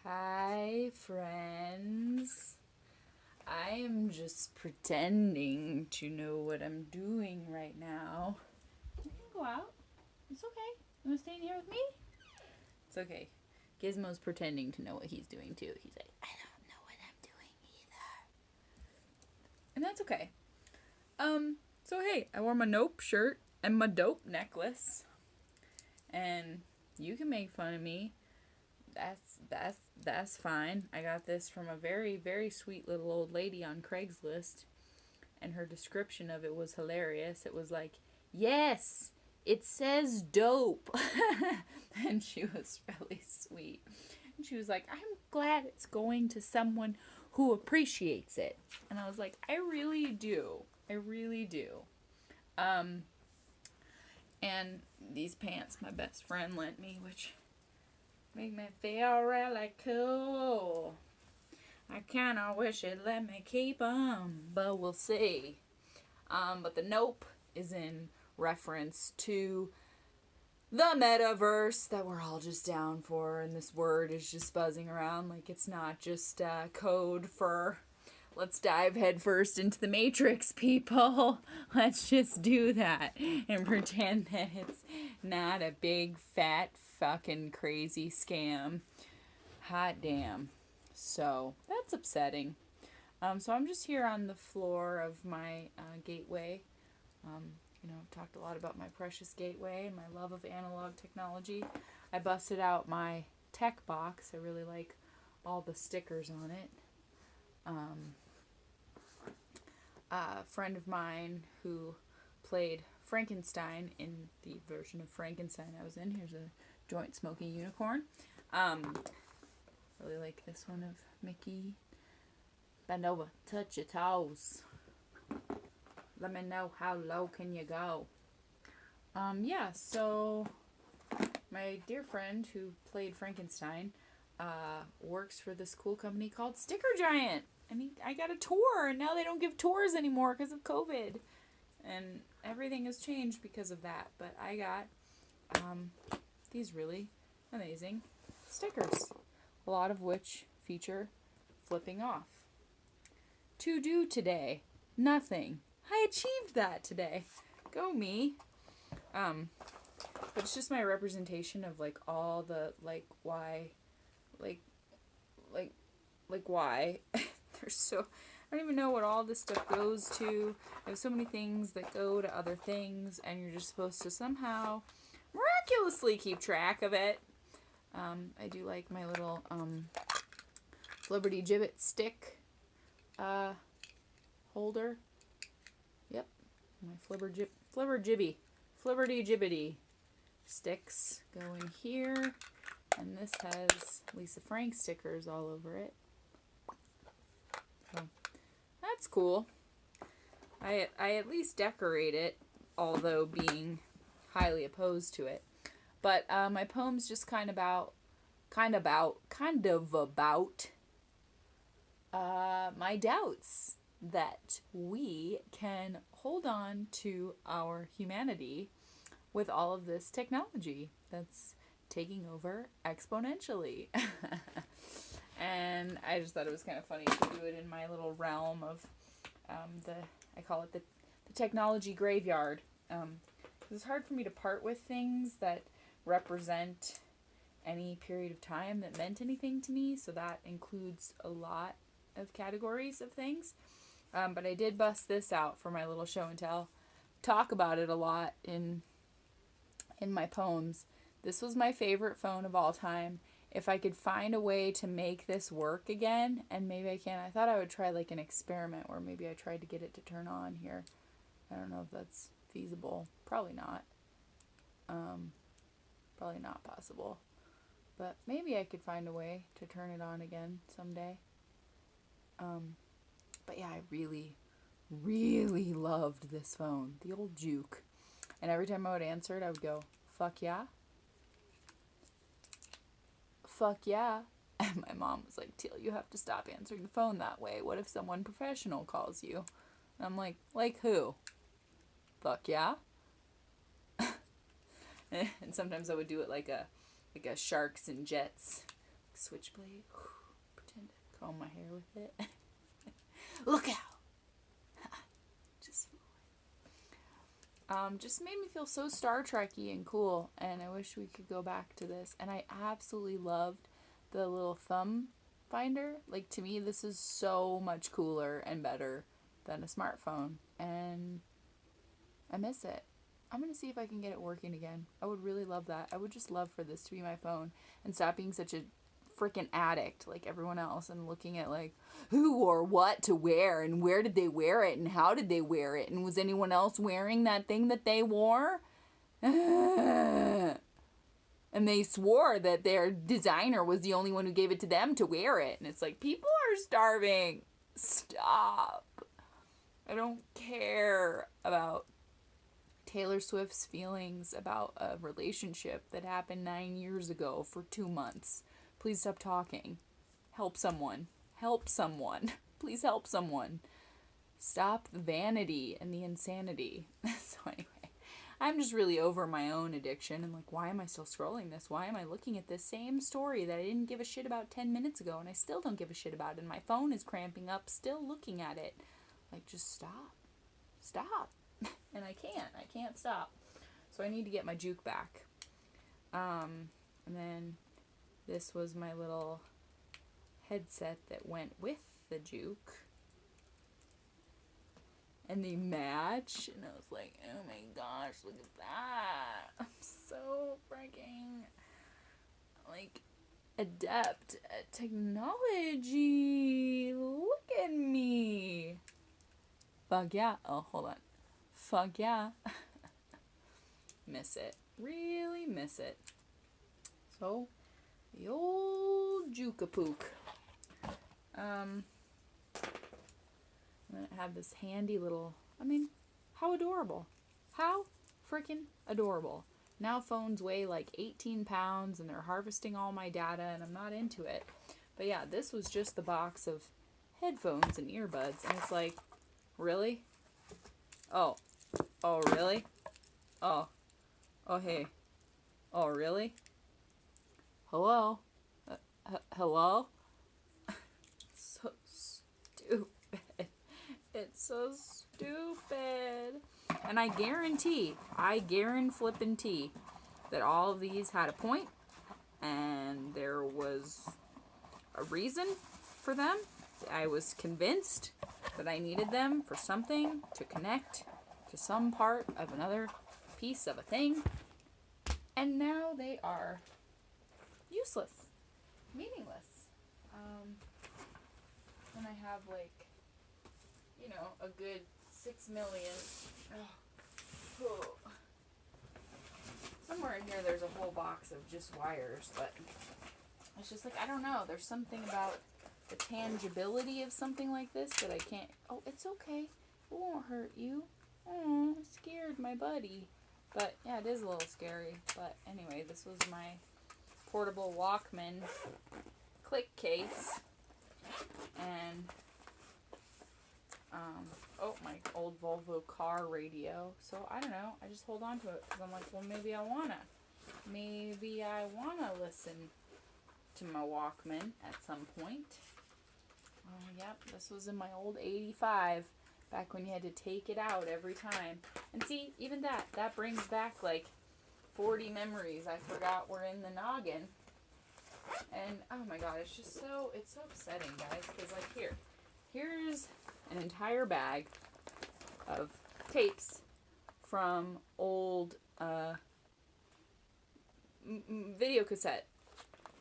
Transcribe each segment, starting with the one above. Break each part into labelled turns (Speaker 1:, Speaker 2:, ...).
Speaker 1: Hi, friends. I am just pretending to know what I'm doing right now. You can go out. It's okay. You want to stay in here with me? It's okay. Gizmo's pretending to know what he's doing too. He's like, I don't know what I'm doing either. And that's okay. So hey, I wore my Nope shirt and my dope necklace. And you can make fun of me. That's fine. I got this from a very, very sweet little old lady on Craigslist, and her description of it was hilarious. It was like, yes, it says dope. And she was really sweet. And she was like, I'm glad it's going to someone who appreciates it. And I was like, I really do. I really do. And these pants my best friend lent me, which make me feel really cool. I kinda wish it let me keep 'em, but we'll see. But the Nope is in reference to the metaverse that we're all just down for, and this word is just buzzing around like it's not just code for let's dive headfirst into the Matrix, people. Let's just do that and pretend that it's not a big, fat, fucking crazy scam. Hot damn. So that's upsetting. So I'm just here on the floor of my gateway. I've talked a lot about my precious gateway and my love of analog technology. I busted out my tech box. I really like all the stickers on it. A friend of mine who played Frankenstein in the version of Frankenstein I was in. Here's a joint smoking unicorn. Really like this one of Mickey. Bend over, touch your toes. Let me know how low can you go. So my dear friend who played Frankenstein works for this cool company called Sticker Giant. And I got a tour, and now they don't give tours anymore because of COVID. And everything has changed because of that. But I got these really amazing stickers, a lot of which feature flipping off. To do today? Nothing. I achieved that today. Go me. But it's just my representation of like all the why why there's so I don't even know what all this stuff goes to. There's so many things that go to other things, and you're just supposed to somehow miraculously keep track of it. I do like my little Liberty Gibbet stick holder. Yep, my Flibberty Gibbety sticks go in here, and this has Lisa Frank stickers all over it. So that's cool. I at least decorate it, although being highly opposed to it. But my poem's just kind of about my doubts that we can hold on to our humanity with all of this technology that's taking over exponentially. And I just thought it was kind of funny to do it in my little realm of I call it the technology graveyard. It's hard for me to part with things that represent any period of time that meant anything to me, so that includes a lot of categories of things. But I did bust this out for my little show and tell. Talk about it a lot in my poems. This was my favorite phone of all time. If I could find a way to make this work again, and maybe I can, I thought I would try like an experiment where maybe I tried to get it to turn on here. I don't know if that's feasible. Probably not. Probably not possible. But maybe I could find a way to turn it on again someday. But yeah, I really, really loved this phone. The old Juke. And every time I would answer it, I would go, fuck yeah. Fuck yeah. And my mom was like, Teal, you have to stop answering the phone that way. What if someone professional calls you? And I'm like who? Fuck yeah. And sometimes I would do it like a Sharks and Jets switchblade. Pretend to comb my hair with it. Look out! Just made me feel so Star Trek-y and cool, and I wish we could go back to this. And I absolutely loved the little thumb finder. Like, to me, this is so much cooler and better than a smartphone, and I miss it. I'm going to see if I can get it working again. I would really love that. I would just love for this to be my phone and stop being such a freaking addict like everyone else and looking at like who wore what to wear and where did they wear it and how did they wear it and was anyone else wearing that thing that they wore. And they swore that their designer was the only one who gave it to them to wear it, and it's like, people are starving. Stop. I don't care about Taylor Swift's feelings about a relationship that happened 9 years ago for 2 months. Please stop talking. Help someone. Help someone. Please help someone. Stop the vanity and the insanity. So anyway, I'm just really over my own addiction and like, why am I still scrolling this? Why am I looking at this same story that I didn't give a shit about 10 minutes ago and I still don't give a shit about it and my phone is cramping up still looking at it? Like, just stop. Stop. And I can't stop. So I need to get my juke back. And then this was my little headset that went with the juke. And they match. And I was like, oh my gosh, look at that. I'm so freaking, like, adept at technology. Look at me. Fuck yeah. Oh, hold on. Fuck yeah. Miss it. Really miss it. So, the old Jukapook. I'm gonna have this handy little, I mean, how adorable. How freaking adorable. Now phones weigh like 18 pounds and they're harvesting all my data and I'm not into it. But yeah, this was just the box of headphones and earbuds and it's like, really? Oh, really? Oh, hey. Oh, really? Hello? Hello? So stupid. It's so stupid. And I guarantee that all of these had a point and there was a reason for them. I was convinced that I needed them for something to connect to some part of another piece of a thing. And now they are useless, meaningless. And I have like, a good 6 million. Somewhere in here there's a whole box of just wires, but it's just like, I don't know. There's something about the tangibility of something like this that I can't. Oh, it's okay. It won't hurt you. Oh, I scared my buddy. But yeah, it is a little scary. But anyway, this was my portable Walkman click case. And my old Volvo car radio. So I don't know. I just hold on to it because I'm like, well, maybe I wanna listen to my Walkman at some point. Yep, this was in my old 85, back when you had to take it out every time. And see, even that brings back like 40 memories I forgot were in the noggin. And oh my god, it's so upsetting, guys, because like here's an entire bag of tapes from old video cassette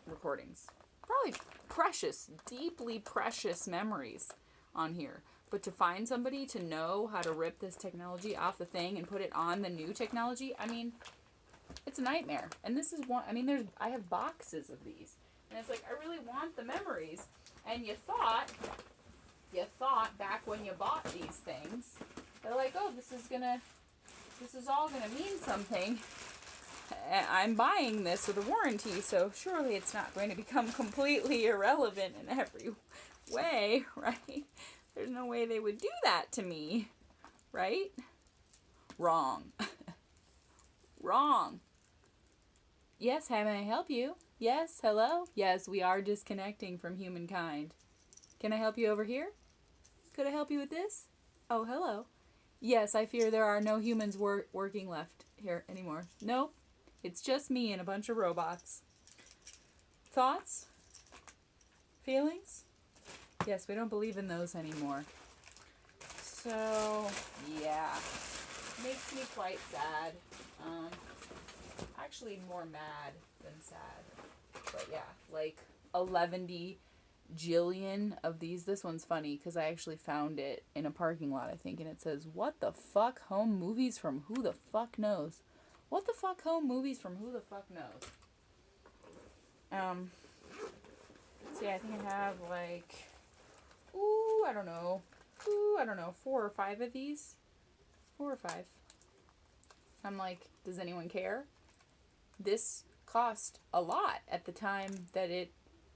Speaker 1: recordings. Probably precious, deeply precious memories on here. But to find somebody to know how to rip this technology off the thing and put it on the new technology, I mean, it's a nightmare. And this is one, I have boxes of these. And it's like, I really want the memories. And you thought back when you bought these things, they're like, oh, this is all gonna mean something. I'm buying this with a warranty, so surely it's not going to become completely irrelevant in every way, right? There's no way they would do that to me, right? Wrong. Wrong. Yes, how may I help you? Yes, hello? Yes, we are disconnecting from humankind. Can I help you over here? Could I help you with this? Oh, hello. Yes, I fear there are no humans working left here anymore. Nope. It's just me and a bunch of robots. Thoughts? Feelings? Yes, we don't believe in those anymore. So, yeah. Makes me quite sad. Actually more mad than sad. But yeah, like 11 jillion of these. This one's funny because I actually found it in a parking lot, I think, and it says, "What the fuck home movies from who the fuck knows?" What the fuck home movies from who the fuck knows? So yeah, I think I have like, I don't know, 4 or 5 of these. 4 or 5. I'm like, does anyone care? This cost a lot at the time that it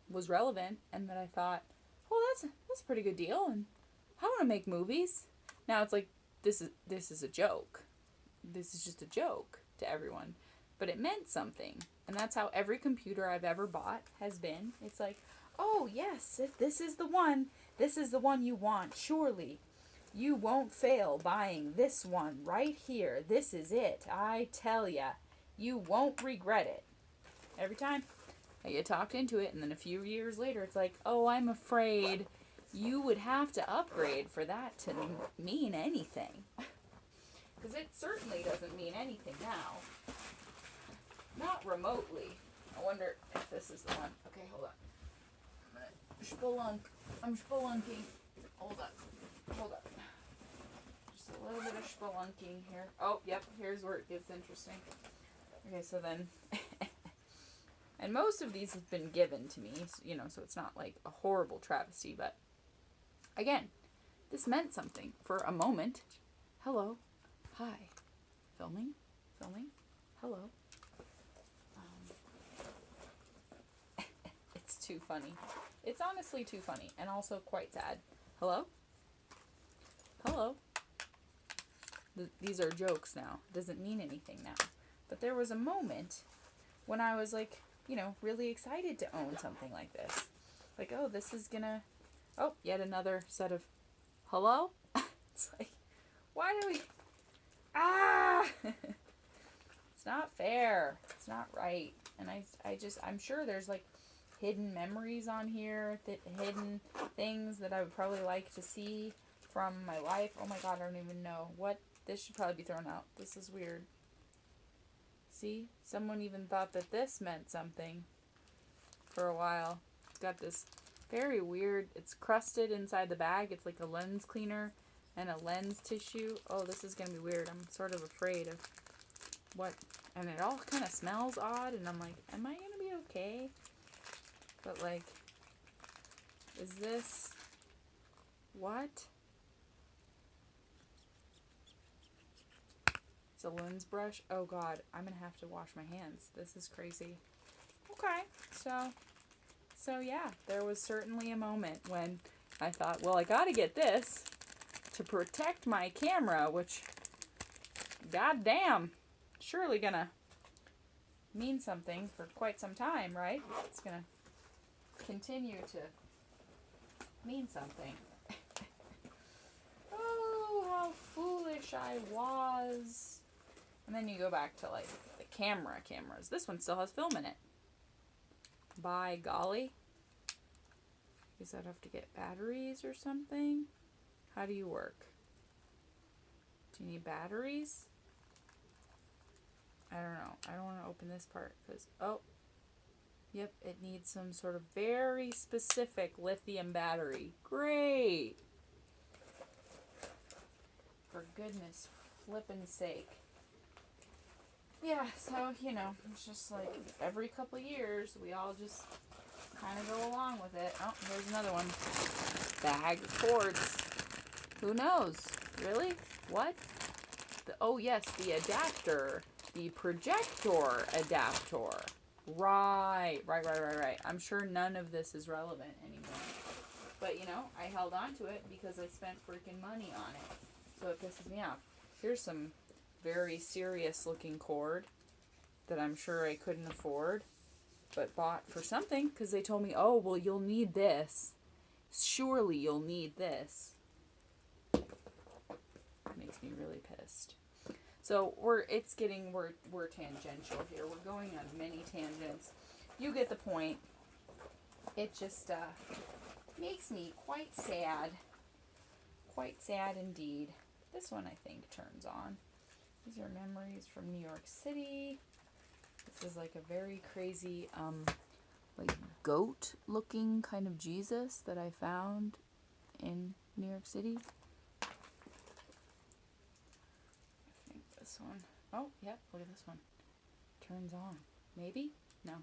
Speaker 1: was relevant, and that I thought, well, that's a pretty good deal, and I want to make movies. Now it's like, this is a joke. This is just a joke to everyone, but it meant something, and that's how every computer I've ever bought has been. It's like, oh yes, if this is the one you want, surely you won't fail buying this one right here. This is it. I tell ya, you won't regret it. Every time I get talked into it, and then a few years later, it's like, oh, I'm afraid you would have to upgrade for that to mean anything. Because it certainly doesn't mean anything now. Not remotely. I wonder if this is the one. Okay, hold on. I'm spelunking. Hold up. Just a little bit of spelunking here. Oh, yep, here's where it gets interesting. Okay, so then... and most of these have been given to me, so it's not like a horrible travesty, but... again, this meant something for a moment. Hello. Hi. Filming. Hello. It's too funny. It's honestly too funny, and also quite sad. Hello? These are jokes now. Doesn't mean anything now. But there was a moment when I was like, really excited to own something like this. Like, oh, this is gonna... oh, yet another set of... hello? It's like, why do we... It's not fair. It's not right. And I'm sure there's like hidden memories on here, hidden things that I would probably like to see from my life. Oh my god, I don't even know. This should probably be thrown out. This is weird. See? Someone even thought that this meant something for a while. It's got this very weird, it's crusted inside the bag. It's like a lens cleaner and a lens tissue. Oh, this is going to be weird. I'm sort of afraid of what, and it all kind of smells odd, and I'm like, am I going to be okay? But like, is this, what? It's a lens brush. Oh god, I'm going to have to wash my hands. This is crazy. Okay, so yeah, there was certainly a moment when I thought, well, I got to get this to protect my camera, which, goddamn, surely gonna mean something for quite some time, right? It's gonna continue to mean something. Oh, how foolish I was. And then you go back to like the cameras. This one still has film in it. By golly. Does that have to get batteries or something? How do you work? Do you need batteries? I don't know. I don't want to open this part because, oh, yep, it needs some sort of very specific lithium battery. Great. For goodness flippin' sake. Yeah, so, it's just like every couple years we all just kind of go along with it. Oh, here's another one. Bag of cords. Who knows? Really? What? Oh, yes, the adapter. The projector adapter. Right. I'm sure none of this is relevant anymore. But, I held on to it because I spent freaking money on it. So it pisses me off. Here's some very serious looking cord that I'm sure I couldn't afford. but bought for something because they told me, oh, well, you'll need this. Surely you'll need this. Makes me really pissed. So we're tangential here. We're going on many tangents. You get the point. It just makes me quite sad. Quite sad indeed. This one I think turns on. These are memories from New York City. This is like a very crazy like goat looking kind of Jesus that I found in New York City. I think this one. Oh, yep, look at this one. Turns on. Maybe? No.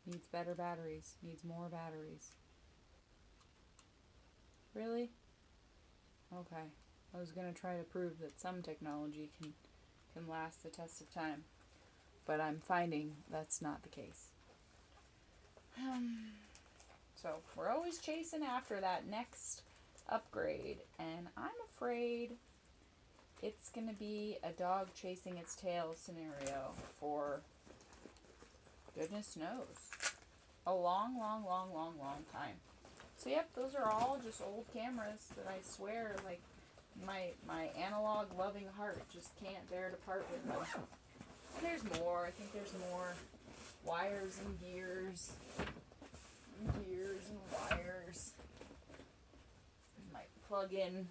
Speaker 1: Needs better batteries. Needs more batteries. Really? Okay. I was going to try to prove that some technology can last the test of time. But I'm finding that's not the case. So we're always chasing after that next upgrade. And I'm afraid it's going to be a dog chasing its tail scenario for goodness knows. A long time. So yep, those are all just old cameras that I swear, like, my analog loving heart just can't bear to part with them. There's more. I think there's more wires and gears. Gears and wires. My plug-in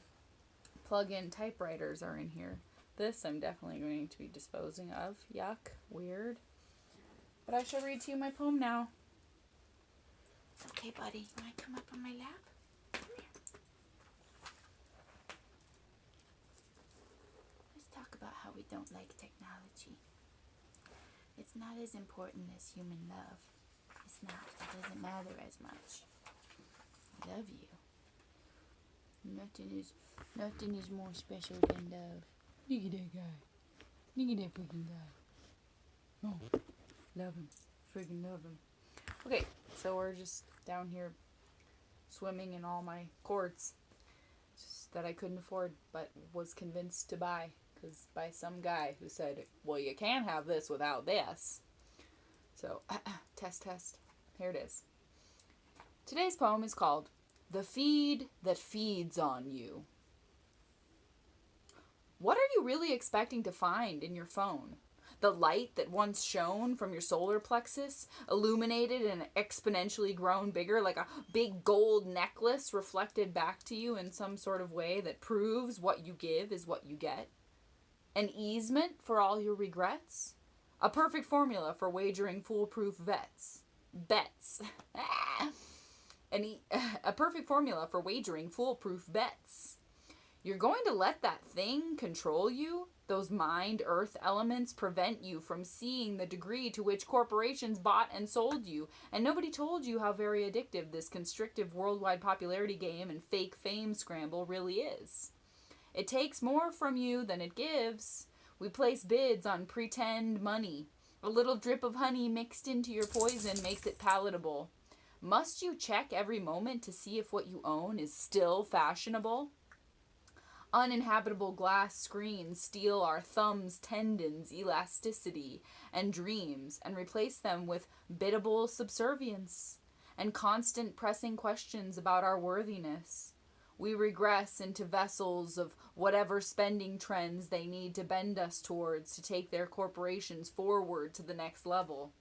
Speaker 1: typewriters are in here. This I'm definitely going to be disposing of. Yuck. Weird. But I shall read to you my poem now. Okay, buddy. You want to come up on my lap? Come here. Let's talk about how we don't like technology. It's not as important as human love. It's not. It doesn't matter as much. I love you. Nothing is more special than love. Look at that guy. Look at that freaking guy. Oh, love him. Freaking love him. Okay, so we're just down here swimming in all my quartz that I couldn't afford but was convinced to buy by some guy who said, well, you can't have this without this. So, test. Here it is. Today's poem is called The Feed That Feeds on You. What are you really expecting to find in your phone? The light that once shone from your solar plexus, illuminated and exponentially grown bigger like a big gold necklace reflected back to you in some sort of way that proves what you give is what you get? An easement for all your regrets? A perfect formula for wagering foolproof bets. A perfect formula for wagering foolproof bets. You're going to let that thing control you? Those mind earth elements prevent you from seeing the degree to which corporations bought and sold you, and nobody told you how very addictive this constrictive worldwide popularity game and fake fame scramble really is. It takes more from you than it gives. We place bids on pretend money. A little drip of honey mixed into your poison makes it palatable. Must you check every moment to see if what you own is still fashionable? Uninhabitable glass screens steal our thumbs' tendons, elasticity, and dreams, and replace them with biddable subservience and constant pressing questions about our worthiness. We regress into vessels of whatever spending trends they need to bend us towards to take their corporations forward to the next level.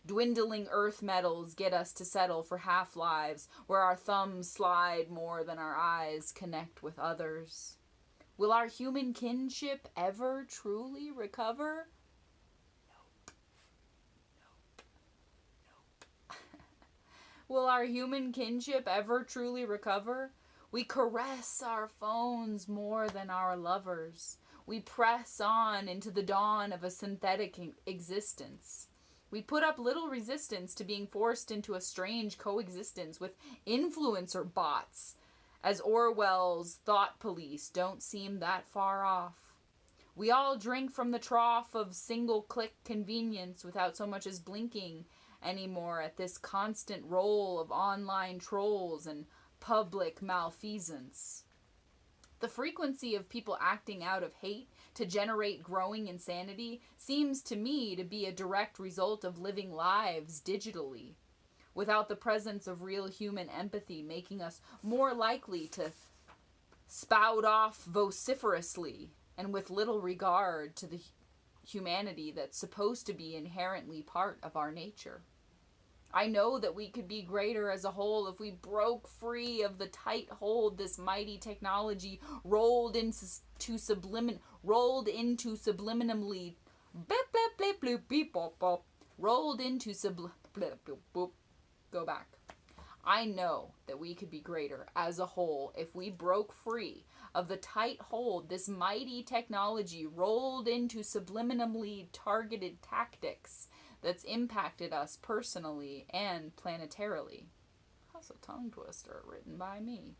Speaker 1: Dwindling earth metals get us to settle for half-lives where our thumbs slide more than our eyes connect with others. Will our human kinship ever truly recover? Nope. Will our human kinship ever truly recover? We caress our phones more than our lovers. We press on into the dawn of a synthetic existence. We put up little resistance to being forced into a strange coexistence with influencer bots, as Orwell's thought police don't seem that far off. We all drink from the trough of single-click convenience without so much as blinking anymore at this constant roll of online trolls and public malfeasance. The frequency of people acting out of hate to to generate growing insanity seems to me to be a direct result of living lives digitally, without the presence of real human empathy, making us more likely to spout off vociferously and with little regard to the humanity that's supposed to be inherently part of our nature. I know that we could be greater as a whole if we broke free of the tight hold this mighty technology rolled into subliminally rolled into go back. I know that we could be greater as a whole if we broke free of the tight hold this mighty technology rolled into subliminally targeted tactics that's impacted us personally and planetarily. That's a tongue twister written by me.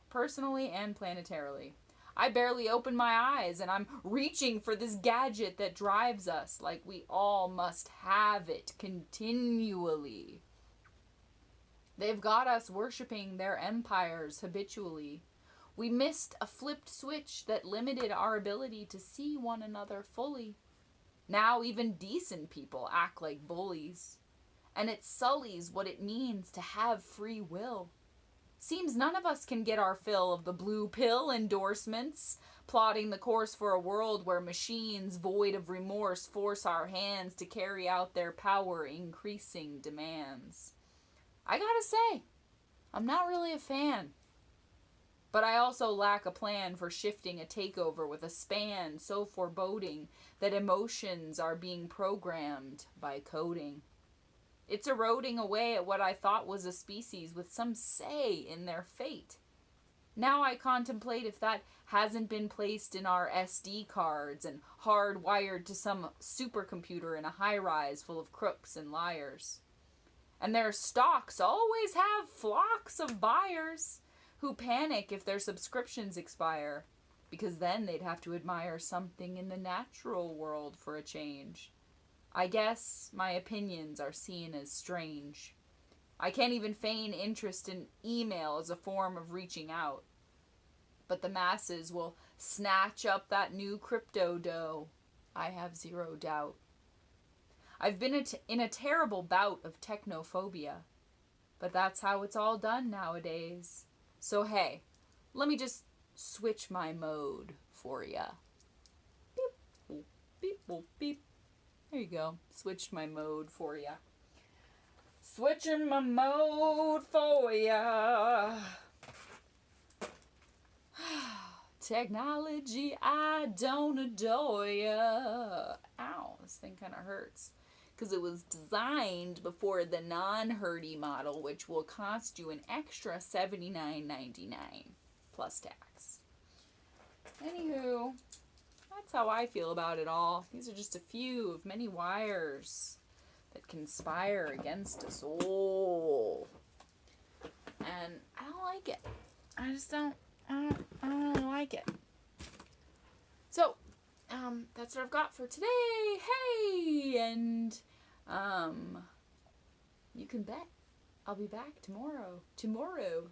Speaker 1: Personally and planetarily. I barely open my eyes and I'm reaching for this gadget that drives us like we all must have it continually. They've got us worshiping their empires habitually. We missed a flipped switch that limited our ability to see one another fully. Now even decent people act like bullies, and it sullies what it means to have free will. Seems none of us can get our fill of the blue pill endorsements, plotting the course for a world where machines void of remorse force our hands to carry out their power-increasing demands. I gotta say, I'm not really a fan. But I also lack a plan for shifting a takeover with a span so foreboding that emotions are being programmed by coding. It's eroding away at what I thought was a species with some say in their fate. Now I contemplate if that hasn't been placed in our SD cards and hardwired to some supercomputer in a high-rise full of crooks and liars. And their stocks always have flocks of buyers who panic if their subscriptions expire, because then they'd have to admire something in the natural world for a change. I guess my opinions are seen as strange. I can't even feign interest in email as a form of reaching out. But the masses will snatch up that new crypto dough. I have zero doubt. I've been in a terrible bout of technophobia, but that's how it's all done nowadays. So hey, let me just switch my mode for ya. Beep, boop, beep, boop, beep. There you go. Switched my mode for ya. Switching my mode for ya. Technology, I don't adore ya. Ow, this thing kind of hurts. Because it was designed before the non-herdy model, which will cost you an extra $79.99 plus tax. Anywho, that's how I feel about it all. These are just a few of many wires that conspire against us all. And I don't like it. I just don't really like it. So, that's what I've got for today. Hey! And, you can bet I'll be back tomorrow.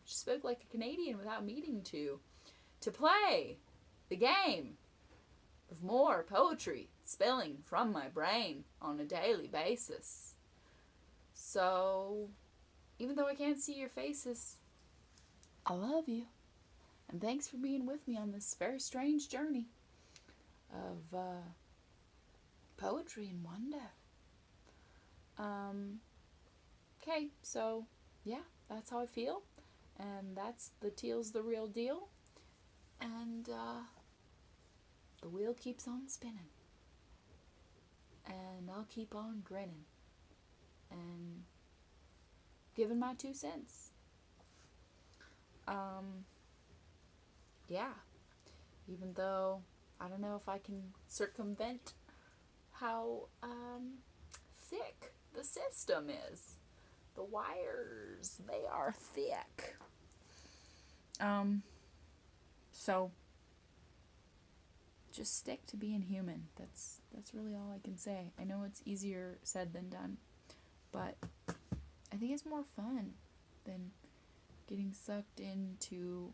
Speaker 1: Just spoke like a Canadian without meaning to play the game of more poetry spilling from my brain on a daily basis. So, even though I can't see your faces, I love you. And thanks for being with me on this very strange journey of poetry and wonder. Okay, so yeah, that's how I feel. And that's the teal's the real deal. And the wheel keeps on spinning. And I'll keep on grinning. And giving my 2 cents. Yeah. Even though I don't know if I can circumvent how thick the system is. The wires, they are thick. So just stick to being human. That's really all I can say. I know it's easier said than done, but I think it's more fun than getting sucked into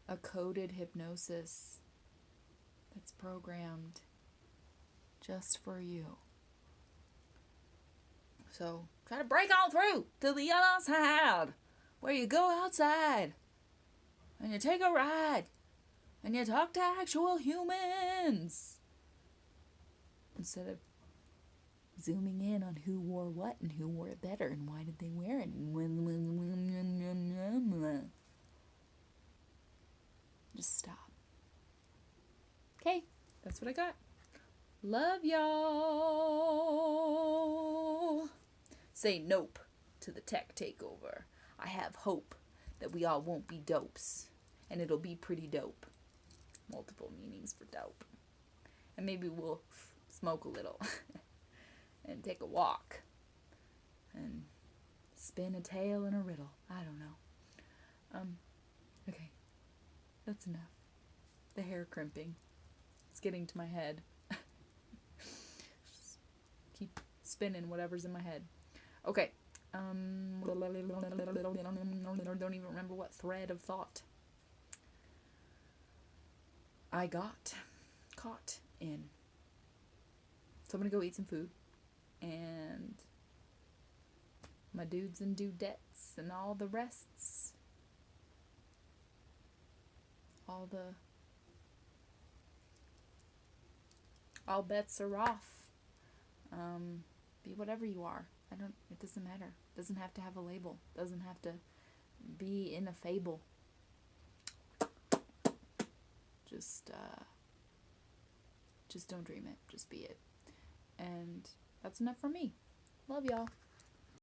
Speaker 1: a coded hypnosis that's programmed just for you. So try to break on through to the other side, where you go outside and you take a ride and you talk to actual humans instead of zooming in on who wore what and who wore it better and why did they wear it and when. Just stop. Okay, that's what I got. Love y'all. Say nope to the tech takeover. I have hope that we all won't be dopes, and it'll be pretty dope. Multiple meanings for dope. And maybe we'll smoke a little and take a walk and spin a tale in a riddle. I don't know. Okay, that's enough. The hair crimping. It's getting to my head. Just keep spinning whatever's in my head. Okay. Don't even remember what thread of thought I got caught in. So I'm gonna go eat some food. And my dudes and dudettes and all the rests. All bets are off. Be whatever you are. It doesn't matter. Doesn't have to have a label. Doesn't have to be in a fable. Just don't dream it. Just be it. And that's enough for me. Love y'all.